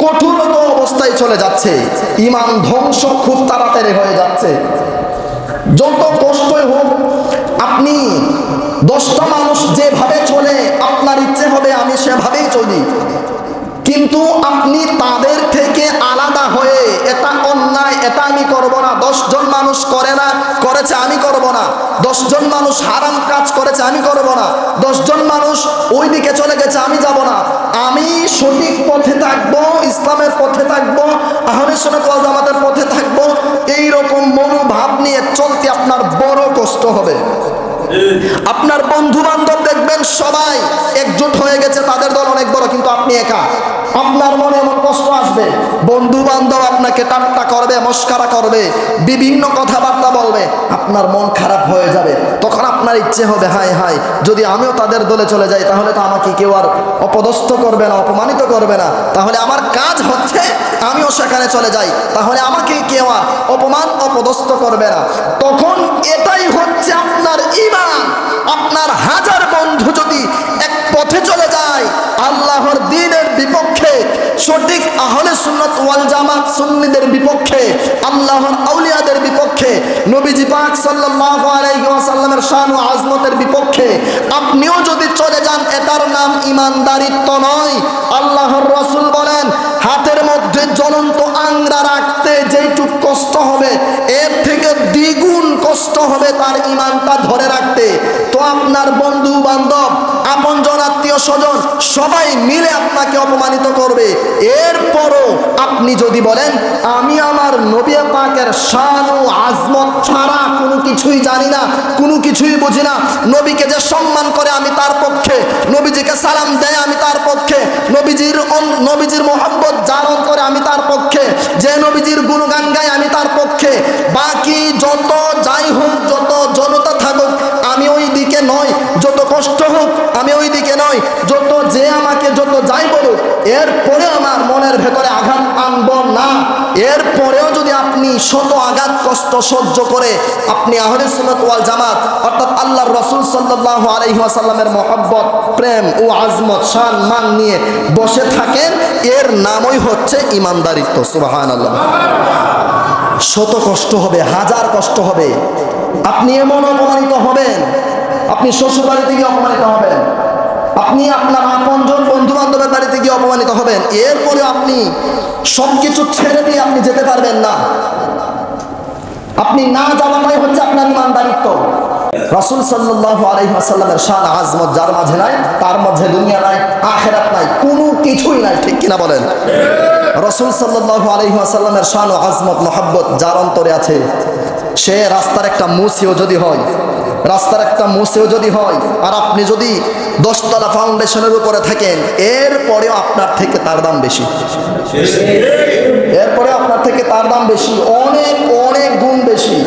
কঠোরত অবস্থায় চলে যাচ্ছে, ঈমান ধ্বংস খুব তাড়াতাড়ি হয়ে যাচ্ছে। যত কষ্টই হোক, আপনি 10টা মানুষ যেভাবে চলে আপনার ইচ্ছে হবে আমি সেভাবেই চলি, কিন্তু আপনি তাদের থেকে আলাদা হয়ে এটা অন্যায়, এটা আমি করব না, 10 জন মানুষ করে না, করেছে আমি করব না, 10 জন মানুষ হারাম কাজ করেছে আমি করব না, 10 জন মানুষ ওই দিকে চলে গেছে আমি যাব না, আমি সঠিক পথে থাকবো, ইসলামের পথে থাকবো, আহলে সুন্নাত ওয়াল জামাতের পথে থাকবো, এই রকম মনোভাব নিয়ে চলতে আপনার বড় কষ্ট হবে। আপনার বন্ধু বান্ধব দেখবেন সবাই একজোট হয়ে গেছে, তাদের দল অনেক বড়, কিন্তু আপনি একা। আপনার মনে এমন কষ্ট আসবে, বন্ধু বান্ধব আপনাকে ঠাট্টা করবে, মস্কারা করবে, বিভিন্ন কথাবার্তা বলবে, আপনার মন খারাপ হয়ে যাবে। তখন আপনার ইচ্ছে হবে, হায় হায় যদি আমিও তাদের দলে চলে যাই তাহলে তো আমাকে কেউ আর অপদস্থ করবে না, অপমানিত করবে না, তাহলে আমার কাজ হচ্ছে আমিও সেখানে চলে যাই, তাহলে আমাকে কেউ আর অপমান অপদস্থ করবে না। তখন এটাই হচ্ছে আপনার ঈমান। আপনার হাজার বন্ধু যদি এক পথে চলে যায় আল্লাহর দ্বীনের বিপক্ষে, সঠিক আহলে সুন্নাত ওয়াল জামাত সুন্নিদের বিপক্ষে, আল্লাহর আউলিয়াদের বিপক্ষে, নবীজি পাক সাল্লাল্লাহু আলাইহি ওয়াসাল্লামের শান ও আজমতের বিপক্ষে আপনিও যদি চলে যান, এটার নাম ঈমানদারিত্ব নয়। আল্লাহর রাসূল বলেন, হাতের মধ্যে জ্বলন্ত আংরা রাখতে যেইটুক কষ্ট হবে এর থেকে দ্বিগুণ কষ্ট হবে তার ঈমানটা ধরে রাখতে। তো আপনার বন্ধু বান্ধব, আপনজন, আত্মীয় স্বজন সবাই মিলে আপনাকে অপমানিত করবে, এরপরও আপনি যদি বলেন আমি আমার নবী পাকের শান ও আজমত ছাড়া কোনো কিছুই জানি না, কোনো কিছুই বুঝি না, নবীকে যে সম্মান করে আমি তার পক্ষে, নবীজিকে সালাম দেয় আমি তার পক্ষে, নবীজির মোহাব্বত জারণ করে আমি তার পক্ষে, যে নবীজির গুণগান গায় আমি তার পক্ষে, বাকি যত যাই হোক, যত জনতা থাকুক আমি ওই দিকে নয়, যত কষ্ট হোক আমি ওই দিকে নয়, যত যে আমাকে যত যাই বলুক এরপরে আমার মনের ভেতরে আঘাত আনব না। এরপরেও যদি আপনি শত আঘাত কষ্ট সহ্য করে আপনি আহলে সুন্নাত ওয়াল জামাত অর্থাৎ আল্লাহর রাসূল সাল্লাল্লাহু আলাইহি ওয়াসাল্লামের মহব্বত, প্রেম ও আজমত, শান মান নিয়ে বসে থাকেন, এর নামই হচ্ছে ঈমানদারিত্ব। সুবহানাল্লাহ। শত কষ্ট হবে, হাজার কষ্ট হবে, আপনি এমন অপমানিত হবেন, আপনি শ্বশুর বাড়িতে গিয়ে অপমানিত হবেন, আপনি আপনার আপনজন বন্ধু বান্ধবের বাড়িতে গিয়ে অপমানিত হবেন, এরপরে আপনি সবকিছু ছেড়ে দিয়ে আপনি যেতে পারবেন না। আপনি না যাওয়াটাই হচ্ছে আপনার ঈমানদারিত্ব। রাসূল সাল্লাল্লাহু আলাইহি ওয়াসাল্লামের শান আজমত যার মাঝে নাই, তার মাঝে দুনিয়া নাই, আখিরাত নাই, কোনো কিছুই নাই, ঠিক কিনা বলেন? রাসূল সাল্লাল্লাহু আলাইহি ওয়াসাল্লামের শান ও আজমত মহব্বত যার অন্তরে আছে, সে রাস্তার একটা মুসিও যদি হয়, রাস্তার একটা মুসিও যদি হয়, আর আপনি যদি 10 তলা ফাউন্ডেশনের উপরে থাকেন, এরপরেও আপনার থেকে তার দাম বেশি, এরপরে আপনার থেকে তার দাম বেশি, অনেক অনেক গুণ বেশি।